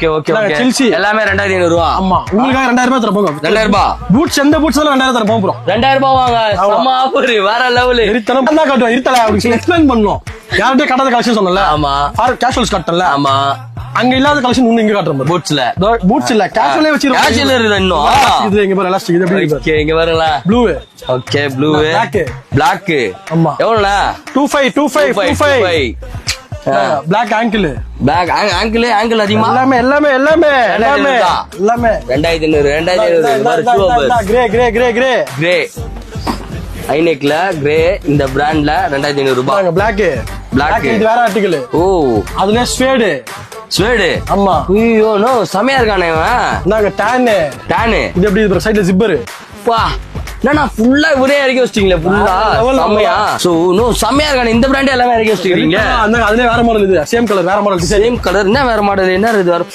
Chelsea எல்லாமே 2500 ரூபா. ஆமா உங்களுக்காக 2000 ரூபாய் தர போங்க. 2000 ரூபாய் பூட்ஸ் எந்த பூட்ஸ் 2000 தர போறோம். 2000 ரூபாய் வாங்க. செம ஆஃபர் வேற லெவல். இருத்தனம் தான் காட்டுவோம். இருத்தல அப்படி எக்ஸ்பிளைன் பண்ணோம். யார்கிட்ட கட்டாத கலெக்ஷன் சொன்னல. ஆமா ஃபார் கேஷுவல்ஸ் காட்டல. ஆமா அங்க இல்லாத கலெக்ஷன் இன்னும் இங்க காட்டுறோம். பூட்ஸ்ல பூட்ஸ் இல்ல கேஷுவலே வச்சிருக்கோம். கேஷுவல் இருக்கு இன்னும். இது இங்க பாரு எலாஸ்டிக் இது எப்படி இருக்கு. ஓகே இங்க பாருங்க. Blue okay blue black. ஆமா எவ்வளவுல 25 பிளாக் ஆங்கிள் பேக் ஆங்கிள் அதிகமா எல்லாமே 2500 கிரே ஐநெக்ல கிரே இந்த பிராண்ட்ல 2500 ரூபாய். பிளாக் இது வேற ஆர்டிகல். ஓ அதுல ஸ்வேடு ஆமா. ஐயோ நோ செமையா இருக்கானே இவன். நாங்க டான் இது எப்படி இருக்கு சைடுல ஜிப்பர். வா என்னண்ணா ஃபுல்லா ஒரே இறக்கி வச்சிட்டீங்களே ஃபுல்லா செமையா. சோ நோ செமையா இருக்கானே இந்த பிராண்ட் எல்லாமே இறக்கி வச்சிட்டீங்க. அதுல வேற மாடல் இது சேம் கலர் வேற மாடல் சேம் கலர் என்ன வேற மாடல் என்ன இது வேற